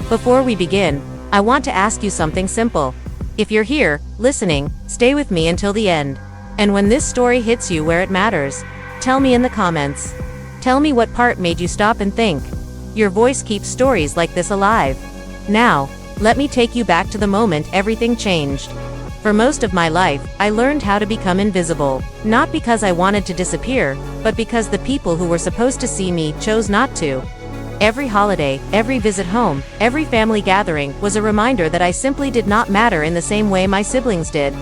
Before we begin, I want to ask you something simple. If you're here, listening, stay with me until the end. And when this story hits you where it matters, tell me in the comments. Tell me what part made you stop and think. Your voice keeps stories like this alive. Now, let me take you back to the moment everything changed. For most of my life, I learned how to become invisible, not because I wanted to disappear, but because the people who were supposed to see me chose not to. Every holiday, every visit home, every family gathering was a reminder that I simply did not matter in the same way my siblings did.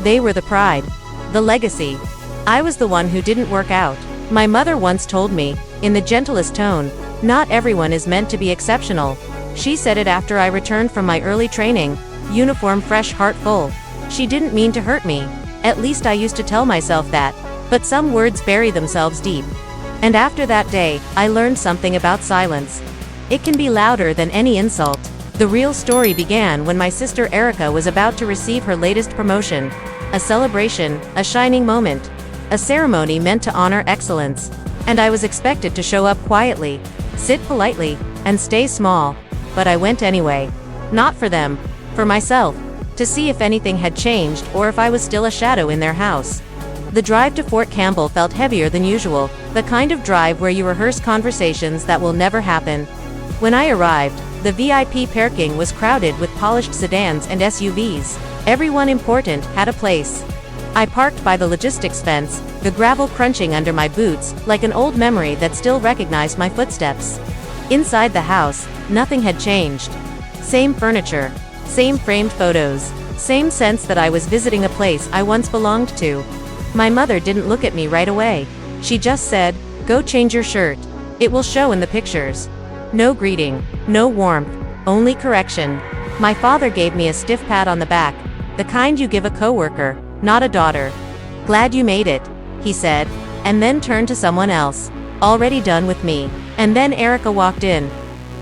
They were the pride, the legacy. I was the one who didn't work out. My mother once told me, in the gentlest tone, "Not everyone is meant to be exceptional." She said it after I returned from my early training, uniform fresh, heart full. She didn't mean to hurt me. At least I used to tell myself that. But some words bury themselves deep. And after that day, I learned something about silence. It can be louder than any insult. The real story began when my sister Erica was about to receive her latest promotion. A celebration, a shining moment. A ceremony meant to honor excellence. And I was expected to show up quietly, sit politely, and stay small. But I went anyway. Not for them, for myself, to see if anything had changed or if I was still a shadow in their house. The drive to Fort Campbell felt heavier than usual, the kind of drive where you rehearse conversations that will never happen. When I arrived, the VIP parking was crowded with polished sedans and SUVs. Everyone important had a place. I parked by the logistics fence, the gravel crunching under my boots, like an old memory that still recognized my footsteps. Inside the house, nothing had changed. Same furniture, same framed photos, same sense that I was visiting a place I once belonged to. My mother didn't look at me right away. She just said, "Go change your shirt. It will show in the pictures." No greeting, no warmth, only correction. My father gave me a stiff pat on the back, the kind you give a coworker, not a daughter. "Glad you made it," he said, and then turned to someone else. Already done with me. And then Erica walked in.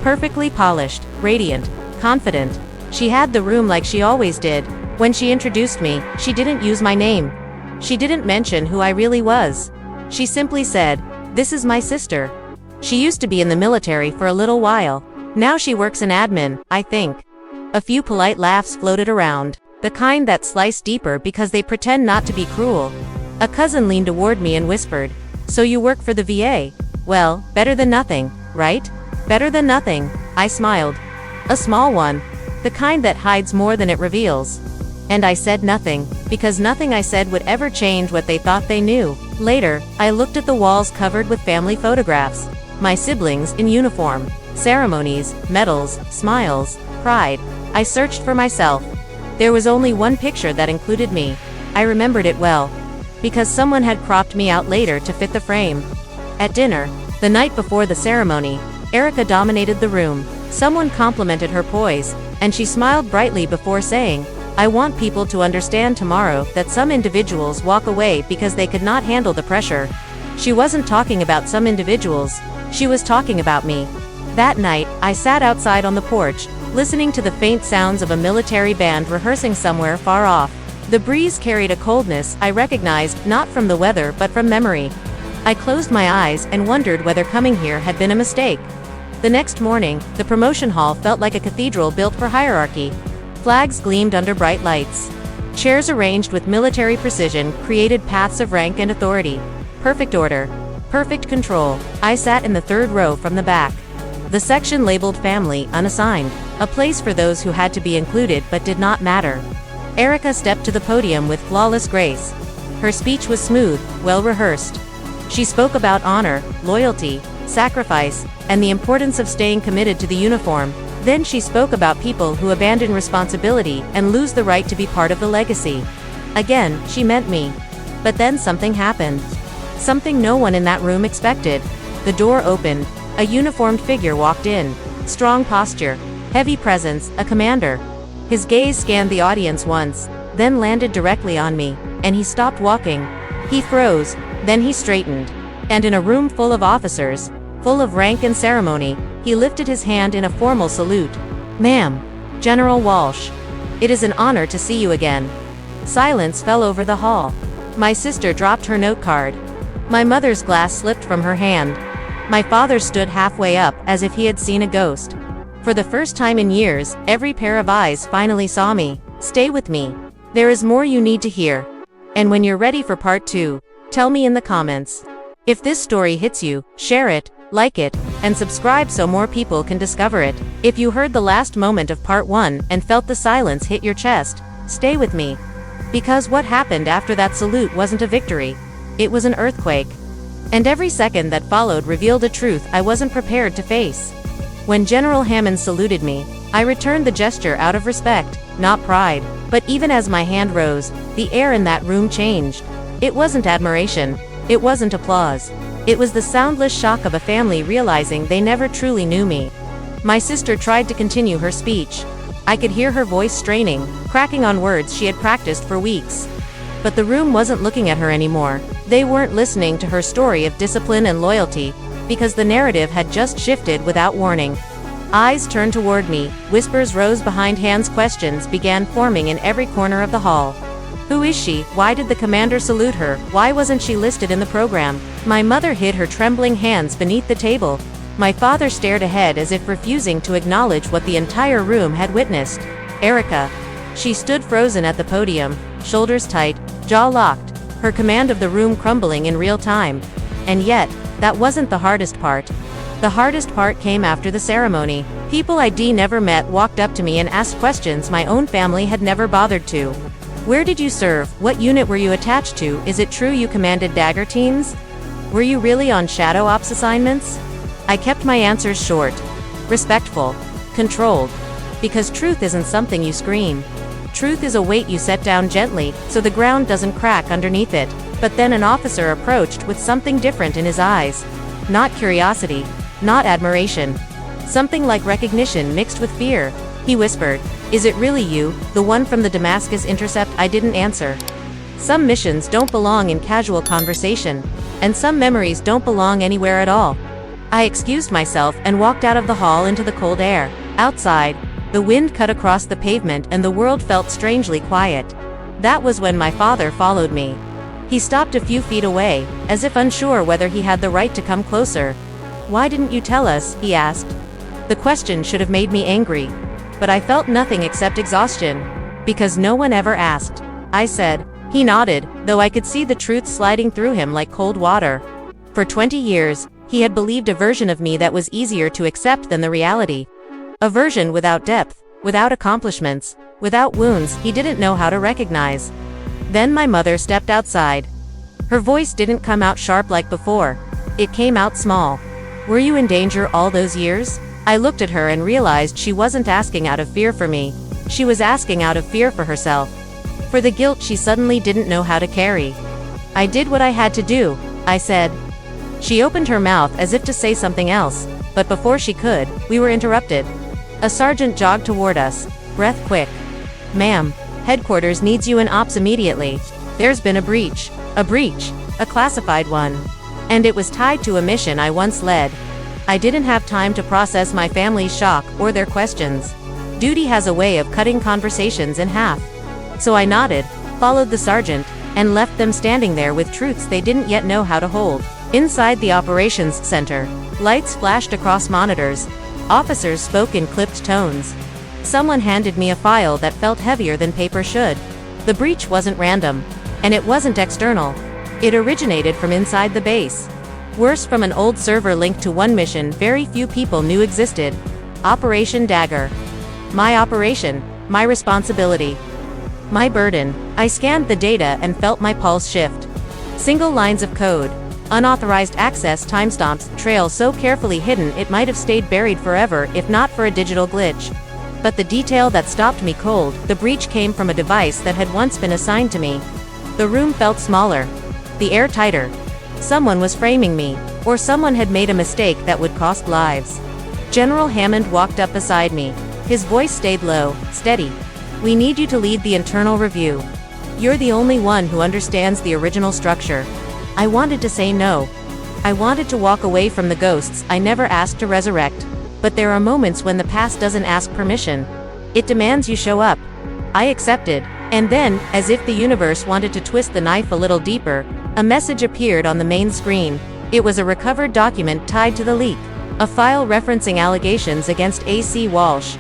Perfectly polished, radiant, confident. She had the room like she always did. When she introduced me, she didn't use my name. She didn't mention who I really was. She simply said, "This is my sister." She used to be in the military for a little while. Now she works in admin, I think. A few polite laughs floated around, the kind that slice deeper because they pretend not to be cruel. A cousin leaned toward me and whispered, "So you work for the VA? Well, better than nothing, right?" "Better than nothing," I smiled. "A small one. The kind that hides more than it reveals." And I said nothing, because nothing I said would ever change what they thought they knew. Later, I looked at the walls covered with family photographs. My siblings in uniform. Ceremonies, medals, smiles, pride. I searched for myself. There was only one picture that included me. I remembered it well, because someone had cropped me out later to fit the frame. At dinner, the night before the ceremony, Erica dominated the room. Someone complimented her poise, and she smiled brightly before saying, "I want people to understand tomorrow that some individuals walk away because they could not handle the pressure." She wasn't talking about some individuals, she was talking about me. That night, I sat outside on the porch, listening to the faint sounds of a military band rehearsing somewhere far off. The breeze carried a coldness I recognized not from the weather but from memory. I closed my eyes and wondered whether coming here had been a mistake. The next morning, the promotion hall felt like a cathedral built for hierarchy. Flags gleamed under bright lights. Chairs arranged with military precision created paths of rank and authority. Perfect order. Perfect control. I sat in the third row from the back. The section labeled family, unassigned. A place for those who had to be included but did not matter. Erica stepped to the podium with flawless grace. Her speech was smooth, well rehearsed. She spoke about honor, loyalty, sacrifice, and the importance of staying committed to the uniform. Then she spoke about people who abandon responsibility and lose the right to be part of the legacy. Again, she meant me. But then something happened. Something no one in that room expected. The door opened. A uniformed figure walked in. Strong posture, heavy presence, a commander. His gaze scanned the audience once, then landed directly on me, and he stopped walking. He froze, then he straightened. And in a room full of officers, full of rank and ceremony, he lifted his hand in a formal salute. "Ma'am, General Walsh. It is an honor to see you again." Silence fell over the hall. My sister dropped her note card. My mother's glass slipped from her hand. My father stood halfway up as if he had seen a ghost. For the first time in years, every pair of eyes finally saw me. Stay with me. There is more you need to hear. And when you're ready for part 2, tell me in the comments. If this story hits you, share it, like it, and subscribe so more people can discover it. If you heard the last moment of part 1 and felt the silence hit your chest, stay with me. Because what happened after that salute wasn't a victory. It was an earthquake. And every second that followed revealed a truth I wasn't prepared to face. When General Hammond saluted me, I returned the gesture out of respect, not pride. But even as my hand rose, the air in that room changed. It wasn't admiration. It wasn't applause. It was the soundless shock of a family realizing they never truly knew me. My sister tried to continue her speech. I could hear her voice straining, cracking on words she had practiced for weeks. But the room wasn't looking at her anymore. They weren't listening to her story of discipline and loyalty, because the narrative had just shifted without warning. Eyes turned toward me, whispers rose behind hands, questions began forming in every corner of the hall. Who is she? Why did the commander salute her? Why wasn't she listed in the program? My mother hid her trembling hands beneath the table. My father stared ahead as if refusing to acknowledge what the entire room had witnessed. Erica. She stood frozen at the podium, shoulders tight, jaw locked, her command of the room crumbling in real time. And yet, that wasn't the hardest part. The hardest part came after the ceremony. People I'd never met walked up to me and asked questions my own family had never bothered to. Where did you serve? What unit were you attached to? Is it true you commanded dagger teams? Were you really on shadow ops assignments? I kept my answers short, respectful, controlled. Because truth isn't something you scream. Truth is a weight you set down gently, so the ground doesn't crack underneath it. But then an officer approached with something different in his eyes. Not curiosity, not admiration. Something like recognition mixed with fear. He whispered, "Is it really you, the one from the Damascus intercept?" I didn't answer. Some missions don't belong in casual conversation, and some memories don't belong anywhere at all. I excused myself and walked out of the hall into the cold air. Outside, the wind cut across the pavement and the world felt strangely quiet. That was when my father followed me. He stopped a few feet away, as if unsure whether he had the right to come closer. "Why didn't you tell us?" he asked. The question should have made me angry. But I felt nothing except exhaustion. Because no one ever asked, I said. He nodded, though I could see the truth sliding through him like cold water. For 20 years, he had believed a version of me that was easier to accept than the reality. A version without depth, without accomplishments, without wounds he didn't know how to recognize. Then my mother stepped outside. Her voice didn't come out sharp like before. It came out small. "Were you in danger all those years?" I looked at her and realized she wasn't asking out of fear for me. She was asking out of fear for herself. For the guilt she suddenly didn't know how to carry. "I did what I had to do," I said. She opened her mouth as if to say something else, but before she could, we were interrupted. A sergeant jogged toward us, breath quick. "Ma'am, headquarters needs you in ops immediately. There's been a breach. A classified one. And it was tied to a mission I once led." I didn't have time to process my family's shock or their questions. Duty has a way of cutting conversations in half. So I nodded, followed the sergeant, and left them standing there with truths they didn't yet know how to hold. Inside the operations center, lights flashed across monitors. Officers spoke in clipped tones. Someone handed me a file that felt heavier than paper should. The breach wasn't random, and it wasn't external. It originated from inside the base. Worse, from an old server linked to one mission very few people knew existed. Operation Dagger. My operation, my responsibility, my burden. I scanned the data and felt my pulse shift. Single lines of code, unauthorized access timestamps, trail so carefully hidden it might have stayed buried forever if not for a digital glitch. But the detail that stopped me cold, the breach came from a device that had once been assigned to me. The room felt smaller, the air tighter. Someone was framing me, or someone had made a mistake that would cost lives. General Hammond walked up beside me. His voice stayed low, steady. "We need you to lead the internal review. You're the only one who understands the original structure." I wanted to say no. I wanted to walk away from the ghosts I never asked to resurrect. But there are moments when the past doesn't ask permission. It demands you show up. I accepted. And then, as if the universe wanted to twist the knife a little deeper, a message appeared on the main screen. It was a recovered document tied to the leak. A file referencing allegations against A.C. Walsh.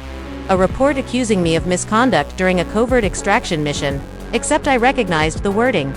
A report accusing me of misconduct during a covert extraction mission, except I recognized the wording.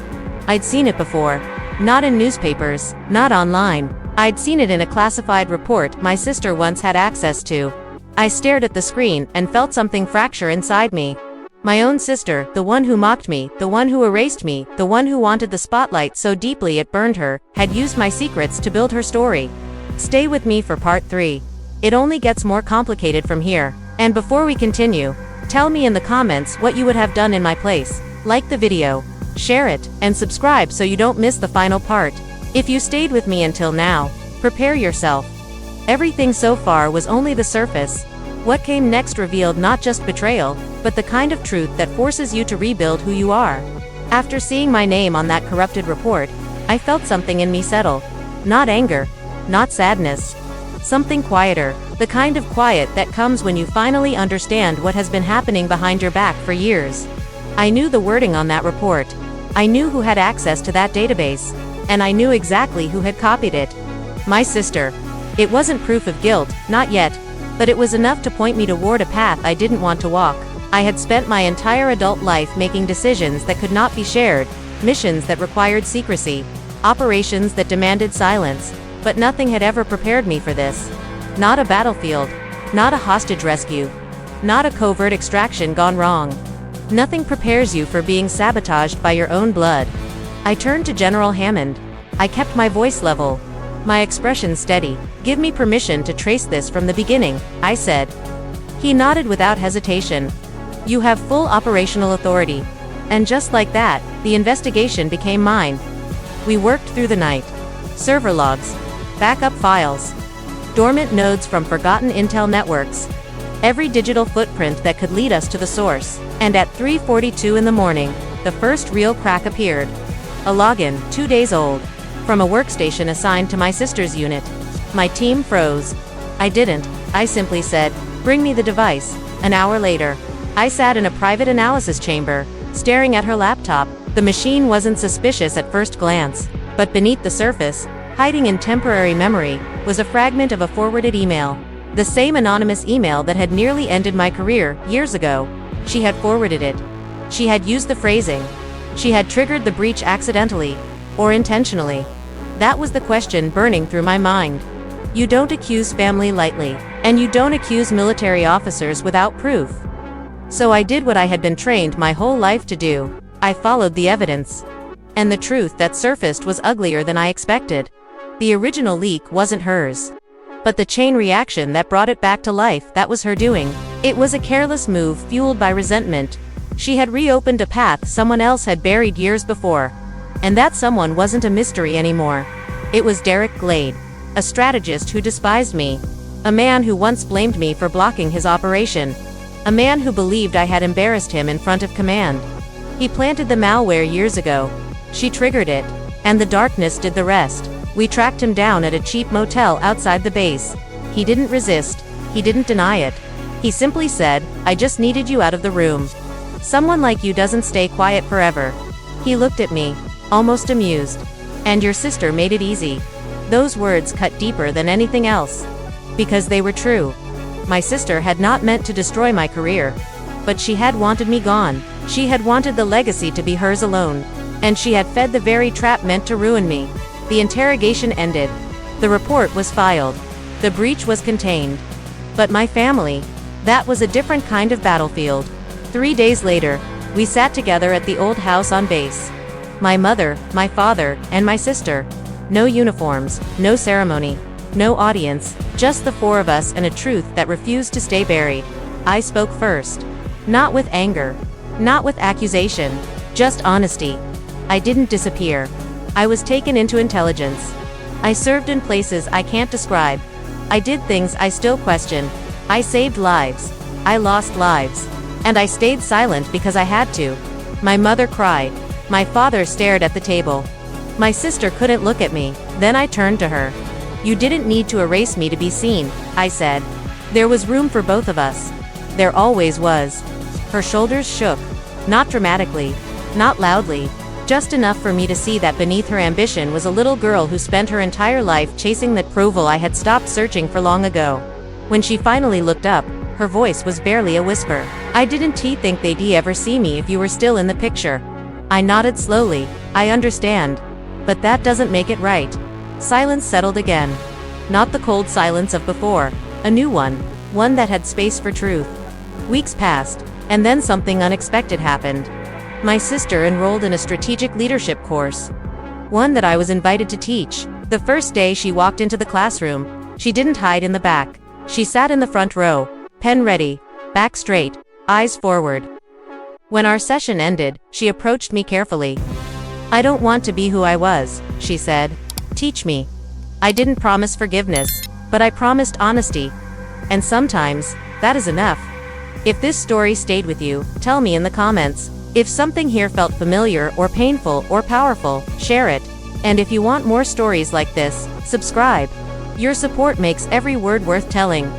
I'd seen it before. Not in newspapers, not online. I'd seen it in a classified report my sister once had access to. I stared at the screen and felt something fracture inside me. My own sister, the one who mocked me, the one who erased me, the one who wanted the spotlight so deeply it burned her, had used my secrets to build her story. Stay with me for part 3. It only gets more complicated from here. And before we continue, tell me in the comments what you would have done in my place. Like the video, share it, and subscribe so you don't miss the final part. If you stayed with me until now, prepare yourself. Everything so far was only the surface. What came next revealed not just betrayal, but the kind of truth that forces you to rebuild who you are. After seeing my name on that corrupted report, I felt something in me settle. Not anger, not sadness. Something quieter, the kind of quiet that comes when you finally understand what has been happening behind your back for years. I knew the wording on that report. I knew who had access to that database. And I knew exactly who had copied it. My sister. It wasn't proof of guilt, not yet, but it was enough to point me toward a path I didn't want to walk. I had spent my entire adult life making decisions that could not be shared, missions that required secrecy, operations that demanded silence, but nothing had ever prepared me for this. Not a battlefield, not a hostage rescue, not a covert extraction gone wrong. Nothing prepares you for being sabotaged by your own blood. I turned to General Hammond. I kept my voice level, my expression steady. Give me permission to trace this from the beginning, I said. He nodded without hesitation. You have full operational authority. And just like that, the investigation became mine. We worked through the night. Server logs, backup files, dormant nodes from forgotten intel networks, every digital footprint that could lead us to the source. And at 3:42 in the morning, the first real crack appeared. A login, 2 days old, from a workstation assigned to my sister's unit. My team froze. I didn't. I simply said, "Bring me the device." An hour later, I sat in a private analysis chamber, staring at her laptop. The machine wasn't suspicious at first glance, but beneath the surface, hiding in temporary memory, was a fragment of a forwarded email. The same anonymous email that had nearly ended my career, years ago. She had forwarded it. She had used the phrasing. She had triggered the breach accidentally, or intentionally. That was the question burning through my mind. You don't accuse family lightly, and you don't accuse military officers without proof. So I did what I had been trained my whole life to do. I followed the evidence. And the truth that surfaced was uglier than I expected. The original leak wasn't hers. But the chain reaction that brought it back to life, that was her doing. It was a careless move fueled by resentment. She had reopened a path someone else had buried years before. And that someone wasn't a mystery anymore. It was Derek Glade, a strategist who despised me. A man who once blamed me for blocking his operation. A man who believed I had embarrassed him in front of command. He planted the malware years ago. She triggered it, and the darkness did the rest. We tracked him down at a cheap motel outside the base. He didn't resist. He didn't deny it. He simply said, "I just needed you out of the room. Someone like you doesn't stay quiet forever." He looked at me, almost amused. "And your sister made it easy." Those words cut deeper than anything else. Because they were true. My sister had not meant to destroy my career. But she had wanted me gone. She had wanted the legacy to be hers alone. And she had fed the very trap meant to ruin me. The interrogation ended. The report was filed. The breach was contained. But my family, that was a different kind of battlefield. 3 days later, we sat together at the old house on base. My mother, my father, and my sister. No uniforms, no ceremony, no audience, just the four of us and a truth that refused to stay buried. I spoke first. Not with anger. Not with accusation. Just honesty. I didn't disappear. I was taken into intelligence. I served in places I can't describe. I did things I still question. I saved lives. I lost lives. And I stayed silent because I had to. My mother cried. My father stared at the table. My sister couldn't look at me. Then I turned to her. "You didn't need to erase me to be seen," I said. "There was room for both of us. There always was." Her shoulders shook. Not dramatically. Not loudly. Just enough for me to see that beneath her ambition was a little girl who spent her entire life chasing that approval I had stopped searching for long ago. When she finally looked up, her voice was barely a whisper. "I didn't think they'd ever see me if you were still in the picture." I nodded slowly. "I understand. But that doesn't make it right." Silence settled again. Not the cold silence of before. A new one that had space for truth. Weeks passed, and then something unexpected happened. My sister enrolled in a strategic leadership course. One that I was invited to teach. The first day she walked into the classroom, she didn't hide in the back. She sat in the front row, pen ready, back straight, eyes forward. When our session ended, she approached me carefully. "I don't want to be who I was," she said. "Teach me." I didn't promise forgiveness, but I promised honesty. And sometimes, that is enough. If this story stayed with you, tell me in the comments. If something here felt familiar or painful or powerful, share it. And if you want more stories like this, subscribe. Your support makes every word worth telling.